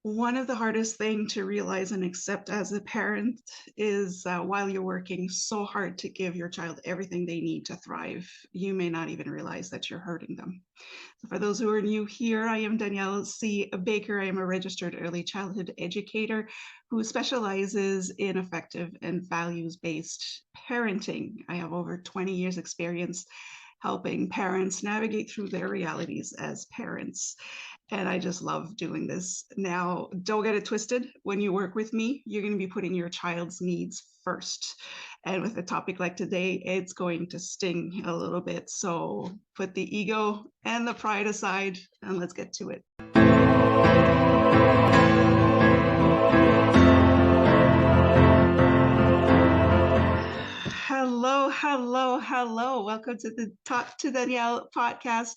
One of the hardest things to realize and accept as a parent is while you're working so hard to give your child everything they need to thrive, you may not even realize that you're hurting them. So for those who are new here, I am Danielle C. Baker. I am a registered early childhood educator who specializes in effective and values-based parenting. I have over 20 years experience helping parents navigate through their realities as parents. And I just love doing this. Now, don't get it twisted. When you work with me, you're going to be putting your child's needs first. And with a topic like today, it's going to sting a little bit. So put the ego and the pride aside and let's get to it. Hello. Welcome to the Talk to Danielle podcast.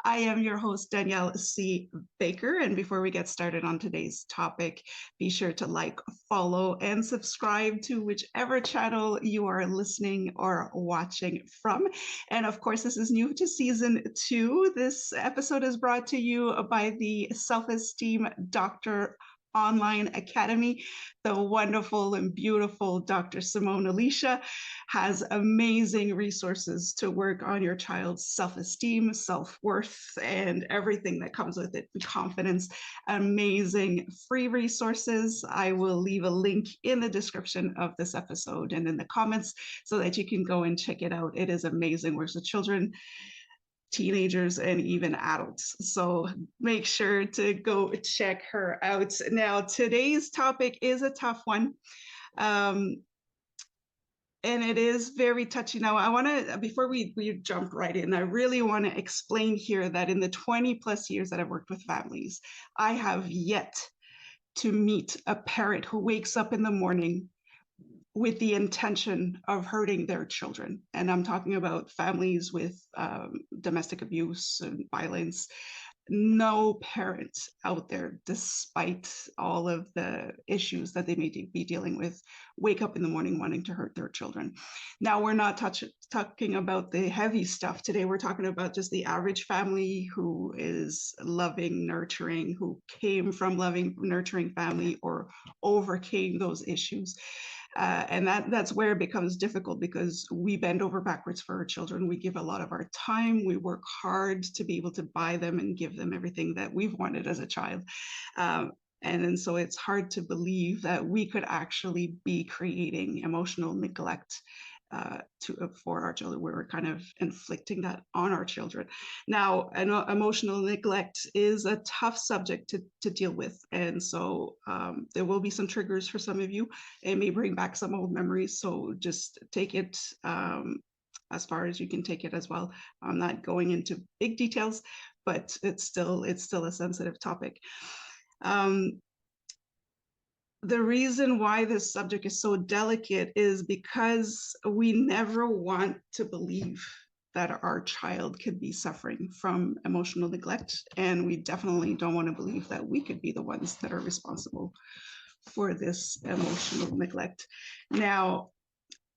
I am your host, Danielle C. Baker. And before we get started on today's topic, be sure to like, follow, and subscribe to whichever channel you are listening or watching from. And of course, this is new to season 2. This episode is brought to you by the Self-Esteem Doctor Online Academy. The wonderful and beautiful Dr. Simone Alicia has amazing resources to work on your child's self-esteem, self-worth, and everything that comes with it, confidence. Amazing free resources. I will leave a link in the description of this episode and in the comments so that you can go and check it out. It is amazing. Works with children, teenagers, and even adults. So make sure to go check her out. Now, today's topic is a tough one. And it is very touchy. Now, I want to, before we jump right in, I really want to explain here that in the 20 plus years that I've worked with families, I have yet to meet a parent who wakes up in the morning with the intention of hurting their children. And I'm talking about families with domestic abuse and violence. No parent out there, despite all of the issues that they may be dealing with, wake up in the morning wanting to hurt their children. Now, we're not talking about the heavy stuff today. We're talking about just the average family who is loving, nurturing, who came from loving, nurturing family or overcame those issues. And that's where it becomes difficult because we bend over backwards for our children. We give a lot of our time. We work hard to be able to buy them and give them everything that we've wanted as a child. And so it's hard to believe that we could actually be creating emotional neglect for our children. We're kind of inflicting that on our children. Now, emotional neglect is a tough subject to deal with. And so there will be some triggers for some of you. It may bring back some old memories. So just take it as far as you can take it as well. I'm not going into big details, but it's still a sensitive topic. The reason why this subject is so delicate is because we never want to believe that our child could be suffering from emotional neglect. And we definitely don't want to believe that we could be the ones that are responsible for this emotional neglect. Now,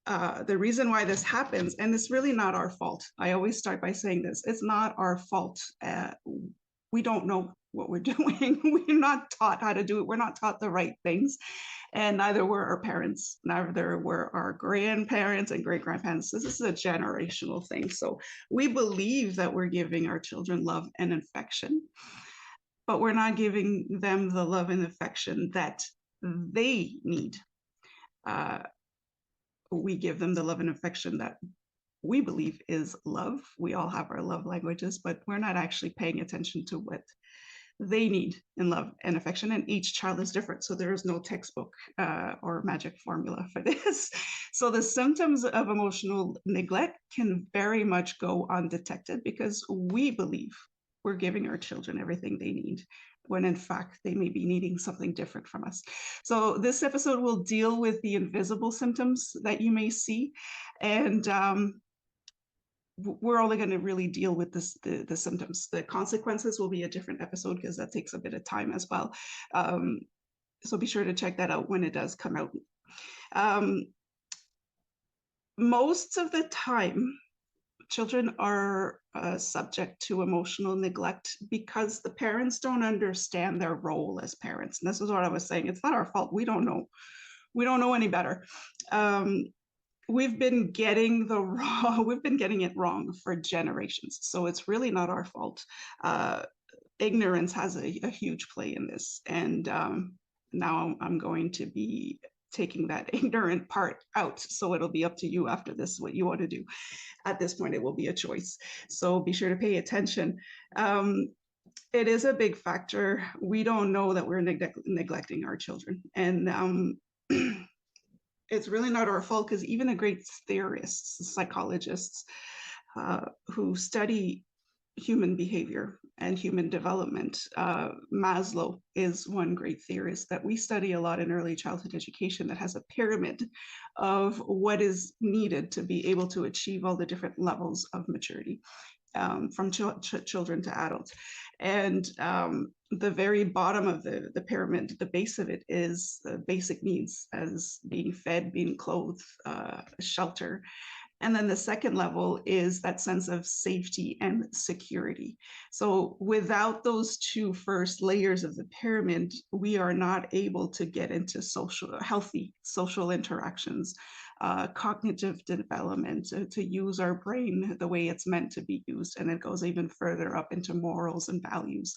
the reason why this happens, and it's really not our fault. I always start by saying this, it's not our fault. We don't know what we're doing. We're not taught how to do it. We're not taught the right things. And neither were our parents, neither were our grandparents and great-grandparents. This is a generational thing. So we believe that we're giving our children love and affection, but we're not giving them the love and affection that they need. We give them the love and affection that we believe is love. We all have our love languages, but we're not actually paying attention to what they need in love and affection, and each child is different. So there is no textbook or magic formula for this. So the symptoms of emotional neglect can very much go undetected because we believe we're giving our children everything they need, when in fact they may be needing something different from us. So this episode will deal with the invisible symptoms that you may see, and we're only going to really deal with the symptoms. The consequences will be a different episode because that takes a bit of time as well. So be sure to check that out when it does come out. Most of the time, children are subject to emotional neglect because the parents don't understand their role as parents. And this is what I was saying. It's not our fault. We don't know. We don't know any better. Um, we've been getting we've been getting it wrong for generations. So it's really not our fault. Ignorance has a huge play in this. And now I'm going to be taking that ignorant part out. So it'll be up to you after this, what you want to do. At this point, it will be a choice. So be sure to pay attention. It is a big factor. We don't know that we're neglecting our children. And it's really not our fault, because even the great theorists, psychologists who study human behavior and human development. Maslow is one great theorist that we study a lot in early childhood education, that has a pyramid of what is needed to be able to achieve all the different levels of maturity, from children to adults. And the very bottom of the pyramid, the base of it, is the basic needs, as being fed, being clothed, shelter. And then the second level is that sense of safety and security. So without those two first layers of the pyramid, we are not able to get into healthy social interactions, cognitive development, to use our brain the way it's meant to be used. And it goes even further up into morals and values.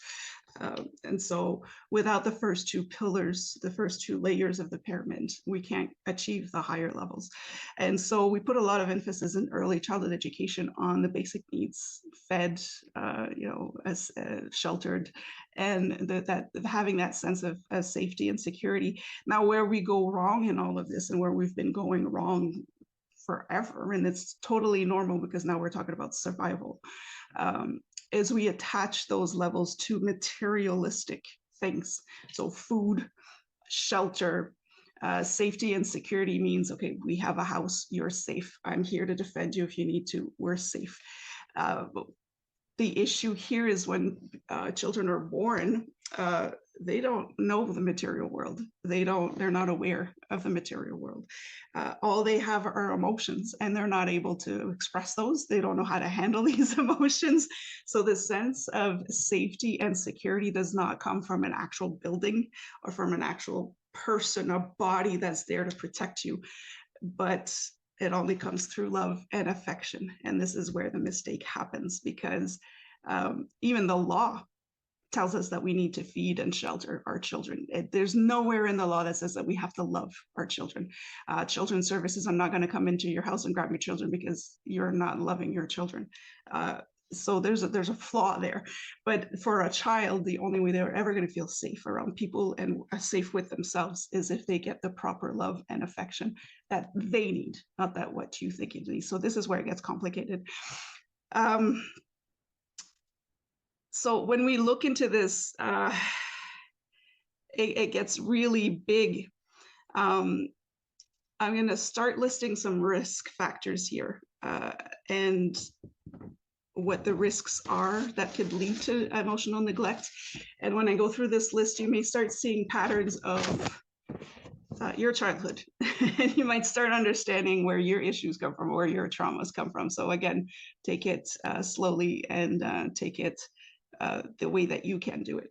And so without the first two pillars, the first two layers of the pyramid, we can't achieve the higher levels. And so we put a lot of emphasis in early childhood education on the basic needs: fed, as sheltered, and that having that sense of safety and security. Now, where we go wrong in all of this, and where we've been going wrong forever, and it's totally normal because now we're talking about survival, is we attach those levels to materialistic things. So food, shelter, safety and security means, okay, we have a house, you're safe. I'm here to defend you if you need to, we're safe. The issue here is when children are born, they don't know the material world. They're not aware of the material world. All they have are emotions, and they're not able to express those. They don't know how to handle these emotions. So the sense of safety and security does not come from an actual building or from an actual person, a body that's there to protect you, but it only comes through love and affection. And this is where the mistake happens, because even the law tells us that we need to feed and shelter our children. There's nowhere in the law that says that we have to love our children. Children's services are not going to come into your house and grab your children because you're not loving your children. So there's a flaw there. But for a child, the only way they're ever going to feel safe around people and safe with themselves is if they get the proper love and affection that they need, not that what you think you need. So this is where it gets complicated. So when we look into this, it gets really big. I'm going to start listing some risk factors here, and what the risks are that could lead to emotional neglect. And when I go through this list, you may start seeing patterns of your childhood, and you might start understanding where your issues come from, where your traumas come from. So again, take it slowly, and take it the way that you can do it.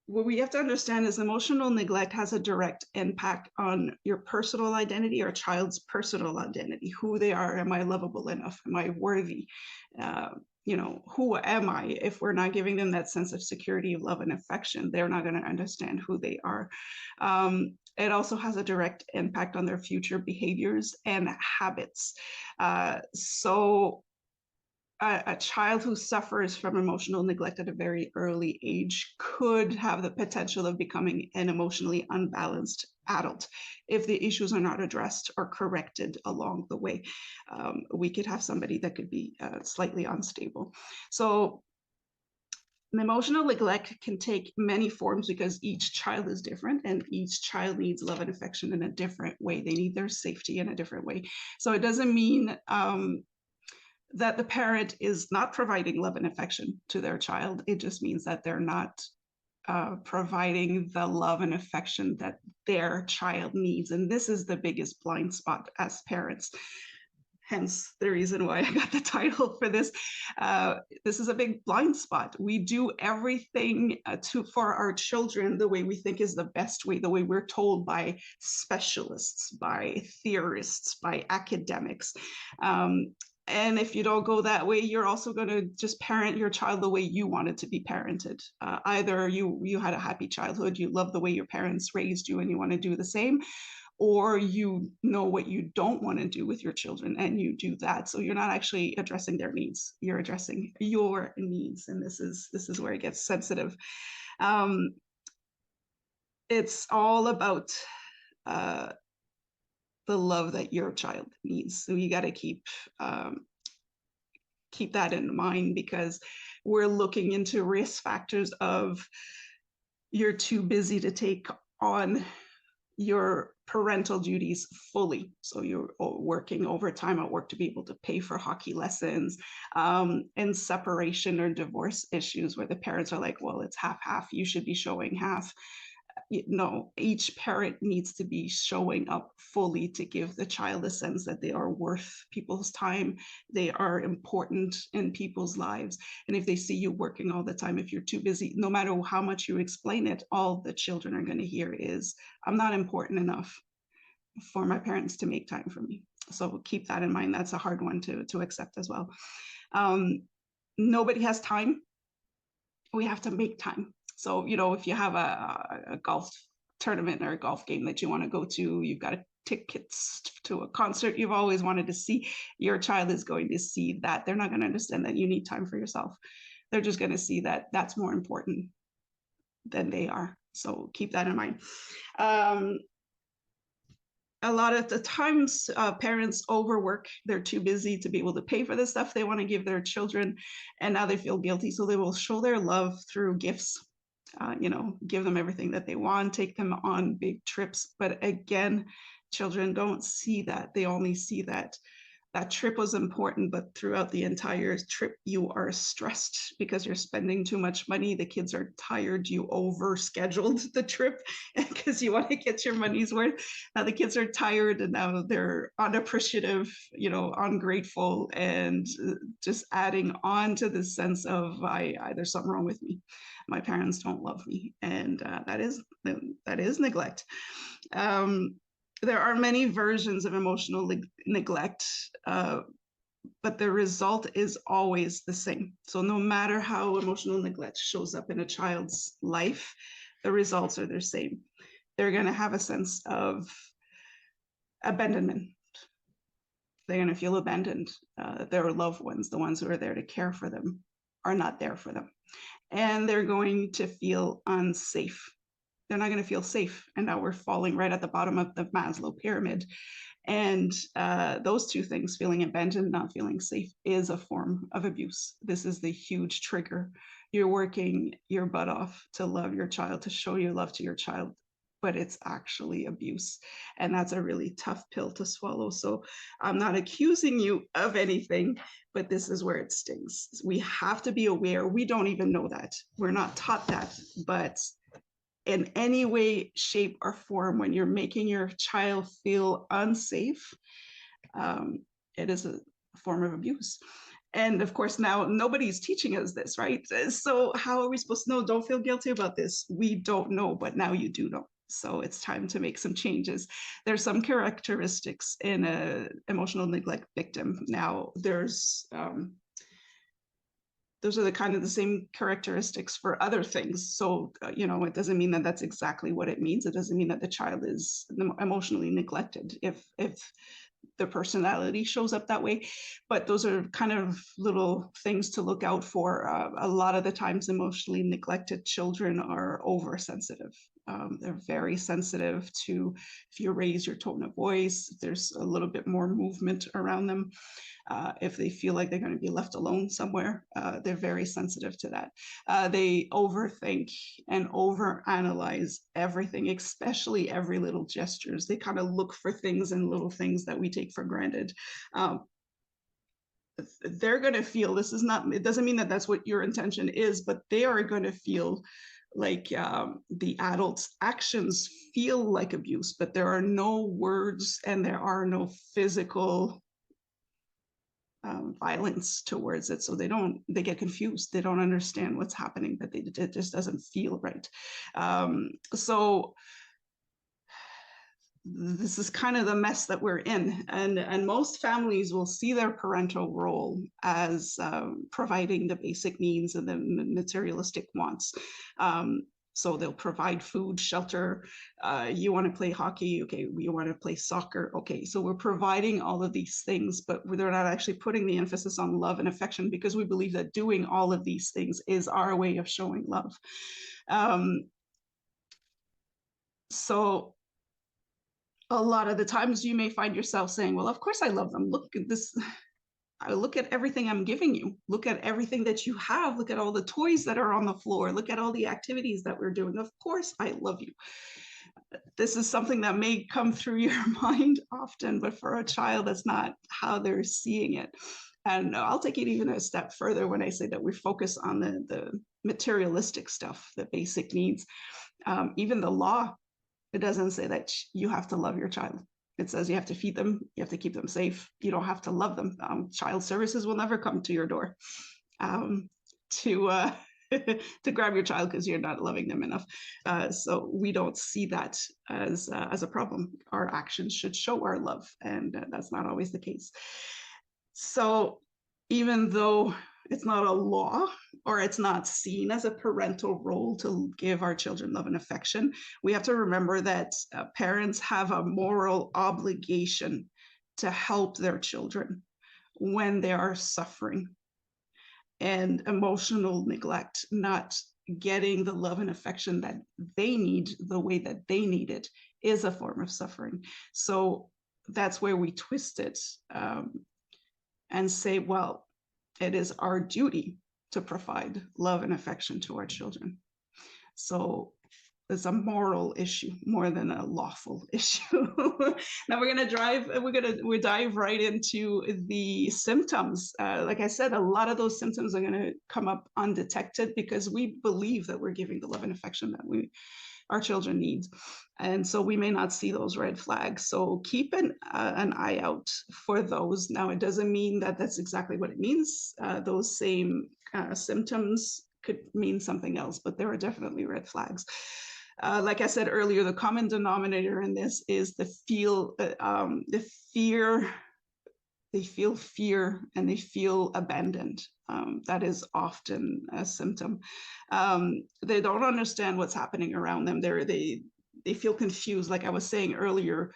What we have to understand is emotional neglect has a direct impact on your personal identity, or child's personal identity. Who they are. Am I lovable enough? Am I worthy? Who am I? If we're not giving them that sense of security, of love and affection, they're not going to understand who they are. It also has a direct impact on their future behaviors and habits. So a child who suffers from emotional neglect at a very early age could have the potential of becoming an emotionally unbalanced adult if the issues are not addressed or corrected along the way. We could have somebody that could be slightly unstable. So emotional neglect can take many forms because each child is different, and each child needs love and affection in a different way. They need their safety in a different way. So it doesn't mean that the parent is not providing love and affection to their child. It just means that they're not providing the love and affection that their child needs. And this is the biggest blind spot as parents. hence the reason why I got the title for this. This is a big blind spot. We do everything for our children the way we think is the best way, the way we're told by specialists, by theorists, by academics. And if you don't go that way, you're also going to just parent your child the way you wanted to be parented. Either you had a happy childhood, you love the way your parents raised you, and you want to do the same, or you know what you don't want to do with your children and you do that. So you're not actually addressing their needs, you're addressing your needs, and this is where it gets sensitive. It's all about the love that your child needs. So you got to keep that in mind, because we're looking into risk factors of you're too busy to take on your parental duties fully. So you're working overtime at work to be able to pay for hockey lessons, and separation or divorce issues where the parents are like, well, it's half, you should be showing half. No, each parent needs to be showing up fully to give the child a sense that they are worth people's time, they are important in people's lives. And if they see you working all the time, if you're too busy, no matter how much you explain it, all the children are going to hear is, I'm not important enough for my parents to make time for me. So keep that in mind. That's a hard one to accept as well. Nobody has time. We have to make time. So, if you have a golf tournament or a golf game that you want to go to, you've got tickets to a concert you've always wanted to see, your child is going to see that. They're not going to understand that you need time for yourself. They're just going to see that that's more important than they are. So keep that in mind. A lot of the times parents overwork. They're too busy to be able to pay for the stuff they want to give their children, and now they feel guilty, so they will show their love through gifts. Give them everything that they want, take them on big trips. But again, children don't see that. They only see that trip was important, but throughout the entire trip, you are stressed because you're spending too much money. The kids are tired. You overscheduled the trip because you want to get your money's worth. Now the kids are tired, and now they're unappreciative, ungrateful, and just adding on to the sense of there's something wrong with me. My parents don't love me, and that is neglect. There are many versions of emotional neglect, but the result is always the same. So no matter how emotional neglect shows up in a child's life, the results are the same. They're going to have a sense of abandonment. They're going to feel abandoned. Their loved ones, the ones who are there to care for them, are not there for them. And they're going to feel unsafe. They're not going to feel safe. And now we're falling right at the bottom of the Maslow pyramid. And those two things, feeling abandoned, not feeling safe, is a form of abuse. This is the huge trigger. You're working your butt off to love your child, to show your love to your child, but it's actually abuse. And that's a really tough pill to swallow. So I'm not accusing you of anything, but this is where it stings. We have to be aware. We don't even know that. We're not taught that, but in any way, shape, or form, when you're making your child feel unsafe, it is a form of abuse. And of course, now nobody's teaching us this, right? So how are we supposed to know? Don't feel guilty about this. We don't know, but now you do know. So it's time to make some changes. There's some characteristics in an emotional neglect victim. Now, those are the same characteristics for other things. So, it doesn't mean that that's exactly what it means. It doesn't mean that the child is emotionally neglected if the personality shows up that way. But those are kind of little things to look out for. A lot of the times, emotionally neglected children are oversensitive. They're very sensitive to if you raise your tone of voice, if there's a little bit more movement around them. If they feel like they're going to be left alone somewhere, they're very sensitive to that. They overthink and overanalyze everything, especially every little gestures. They kind of look for things and little things that we take for granted. They're going to feel this is not, it doesn't mean that that's what your intention is, but they are going to feel like the adult's actions feel like abuse, but there are no words and there are no physical violence towards it. So they get confused. They don't understand what's happening, but it just doesn't feel right. So this is kind of the mess that we're in, and most families will see their parental role as providing the basic needs and the materialistic wants. So they'll provide food, shelter. You want to play hockey, okay? You want to play soccer, okay? So we're providing all of these things, but they're not actually putting the emphasis on love and affection, because we believe that doing all of these things is our way of showing love. So a lot of the times you may find yourself saying, well, of course I love them. Look at this. I look at everything I'm giving you. Look at everything that you have. Look at all the toys that are on the floor. Look at all the activities that we're doing. Of course I love you. This is something that may come through your mind often, but for a child, that's not how they're seeing it. And I'll take it even a step further when I say that we focus on the materialistic stuff, the basic needs. Even the law, it doesn't say that you have to love your child. It says you have to feed them, you have to keep them safe. You don't have to love them. Child services will never come to your door to to grab your child because you're not loving them enough. So we don't see that as a problem. Our actions should show our love, and that's not always the case. So even though it's not a law, or it's not seen as a parental role to give our children love and affection, we have to remember that parents have a moral obligation to help their children when they are suffering. And emotional neglect, not getting the love and affection that they need the way that they need it, is a form of suffering. So that's where we twist it and say, well, it is our duty to provide love and affection to our children. So it's a moral issue more than a lawful issue. Now we dive right into the symptoms. Like I said, a lot of those symptoms are gonna come up undetected because we believe that we're giving the love and affection that our children need. And so we may not see those red flags. So keep an eye out for those. Now, it doesn't mean that that's exactly what it means. Those same symptoms could mean something else, but there are definitely red flags. Like I said earlier, the common denominator in this is the fear. They feel fear and they feel abandoned. That is often a symptom. They don't understand what's happening around them. They feel confused. Like I was saying earlier,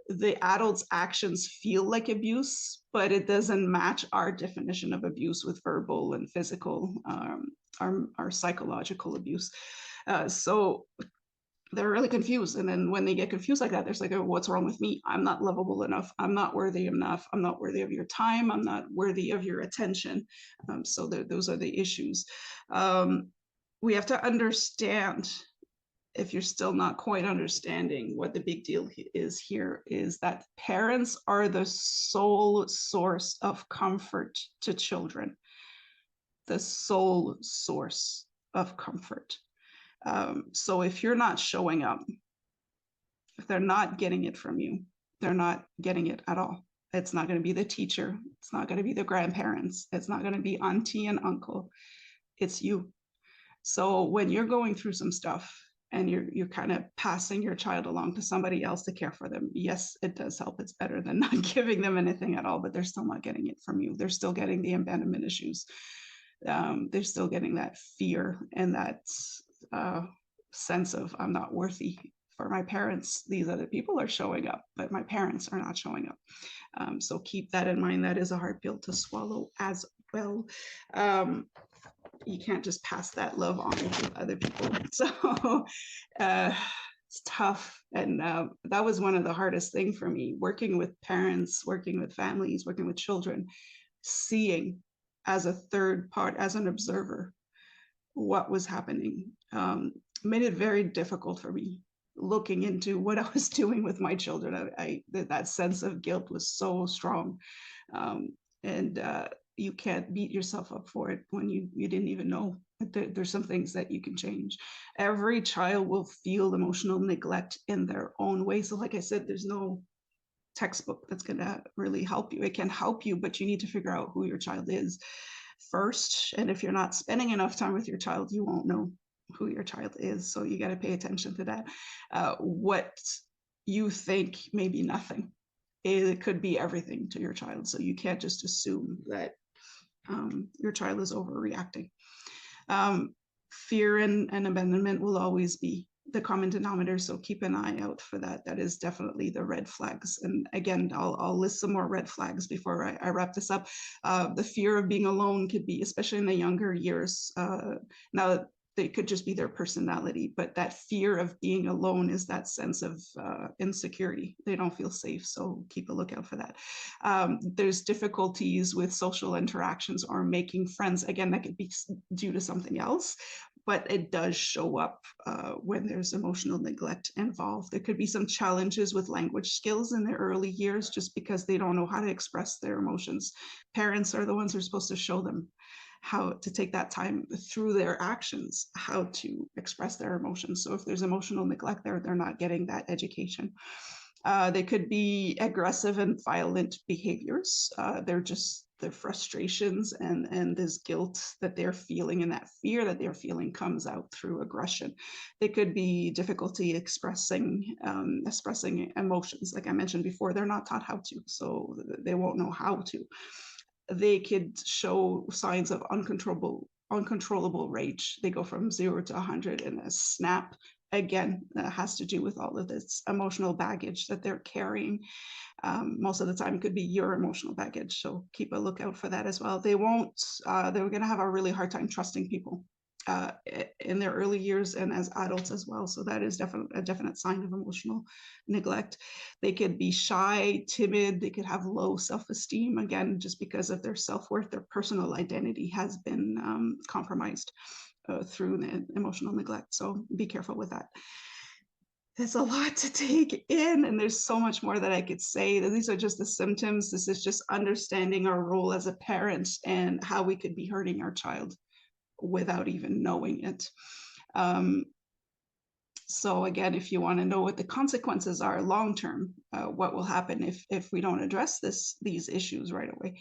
the adult's actions feel like abuse, but it doesn't match our definition of abuse with verbal and physical, our psychological abuse. So they're really confused. And then when they get confused like that, they're like, oh, what's wrong with me? I'm not lovable enough. I'm not worthy enough. I'm not worthy of your time. I'm not worthy of your attention. So those are the issues. We have to understand, if you're still not quite understanding what the big deal is here, is that parents are the sole source of comfort to children. The sole source of comfort. So if you're not showing up, if they're not getting it from you, they're not getting it at all. It's not going to be the teacher. It's not going to be the grandparents. It's not going to be auntie and uncle. It's you. So when you're going through some stuff and you're kind of passing your child along to somebody else to care for them, yes, it does help. It's better than not giving them anything at all, but they're still not getting it from you. They're still getting the abandonment issues. They're still getting that fear and that sense of, I'm not worthy. For my parents, these other people are showing up, but my parents are not showing up. So keep that in mind. That is a hard pill to swallow as well. You can't just pass that love on to other people. So it's tough. And that was one of the hardest things for me, working with parents, working with families, working with children, seeing as a third part, as an observer, what was happening. Made it very difficult for me looking into what I was doing with my children. That sense of guilt was so strong. And you can't beat yourself up for it when you didn't even know. There's some things that you can change. Every child will feel emotional neglect in their own way. So like I said, there's no textbook that's going to really help you. It can help you, but you need to figure out who your child is first. And if you're not spending enough time with your child, you won't know who your child is. So you got to pay attention to that. What you think may be nothing, it could be everything to your child. So you can't just assume that your child is overreacting. Fear and abandonment will always be the common denominator, so keep an eye out for that. That is definitely the red flags. And again, I'll list some more red flags before I wrap this up. The fear of being alone could be, especially in the younger years. Now, they could just be their personality, but that fear of being alone is that sense of insecurity. They don't feel safe, so keep a lookout for that. There's difficulties with social interactions or making friends. Again, that could be due to something else, but it does show up when there's emotional neglect involved. There could be some challenges with language skills in the early years just because they don't know how to express their emotions. Parents are the ones who are supposed to show them how to take that time through their actions, how to express their emotions. So if there's emotional neglect there, they're not getting that education. They could be aggressive and violent behaviors. Their frustrations and this guilt that they're feeling and that fear that they're feeling comes out through aggression. They could be difficulty expressing emotions. Like I mentioned before, they're not taught how to, so they won't know how to. They could show signs of uncontrollable rage. They go from 0 to 100 in a snap. Again, that has to do with all of this emotional baggage that they're carrying. Most of the time, it could be your emotional baggage. So keep a lookout for that as well. They're going to have a really hard time trusting people in their early years and as adults as well. So that is a definite sign of emotional neglect. They could be shy, timid. They could have low self-esteem, again, just because of their self-worth. Their personal identity has been compromised through the emotional neglect. So be careful with that. There's a lot to take in, and there's so much more that I could say. These are just the symptoms. This is just understanding our role as a parent and how we could be hurting our child without even knowing it. So again, if you want to know what the consequences are long-term, what will happen if we don't address these issues right away,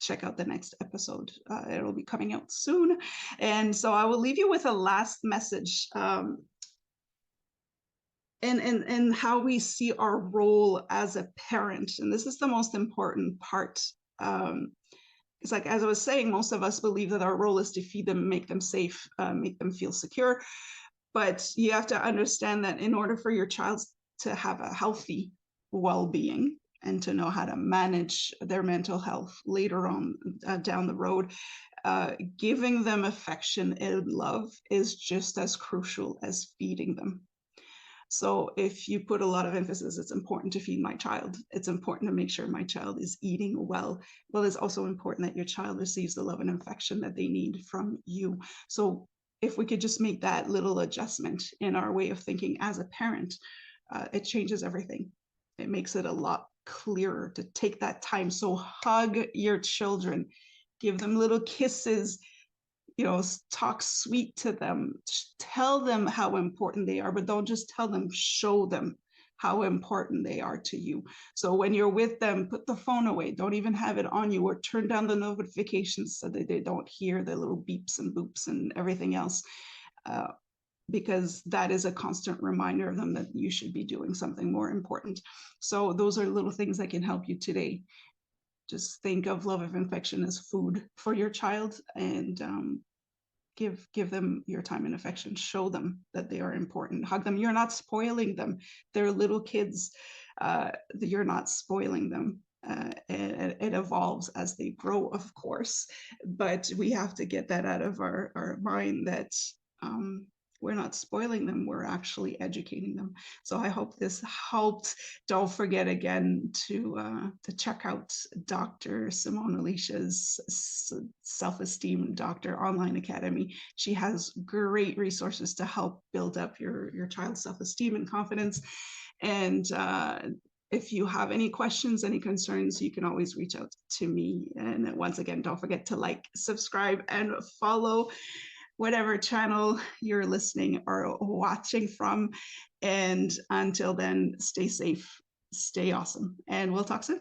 check out the next episode. It'll be coming out soon. And so I will leave you with a last message. And how we see our role as a parent. And this is the most important part. It's like, as I was saying, most of us believe that our role is to feed them, make them safe, make them feel secure. But you have to understand that in order for your child to have a healthy well-being and to know how to manage their mental health later on down the road, giving them affection and love is just as crucial as feeding them. So if you put a lot of emphasis, it's important to feed my child. It's important to make sure my child is eating well. Well, it's also important that your child receives the love and affection that they need from you. So if we could just make that little adjustment in our way of thinking as a parent, it changes everything. It makes it a lot clearer to take that time. So hug your children, give them little kisses, talk sweet to them, tell them how important they are, but don't just tell them, show them how important they are to you. So when you're with them, put the phone away, don't even have it on you, or turn down the notifications so that they don't hear the little beeps and boops and everything else, because that is a constant reminder of them that you should be doing something more important. So those are little things that can help you today. Just think of love of affection as food for your child, and give them your time and affection. Show them that they are important. Hug them. You're not spoiling them. They're little kids. You're not spoiling them. It evolves as they grow, of course, but we have to get that out of our mind that we're not spoiling them, we're actually educating them. So I hope this helped. Don't forget again to check out Dr. Simone Alicia's Self-Esteem Doctor Online Academy. She has great resources to help build up your child's self-esteem and confidence. And if you have any questions, any concerns, you can always reach out to me. And once again, don't forget to like, subscribe, and follow whatever channel you're listening or watching from. And until then, stay safe Stay awesome, and we'll talk soon.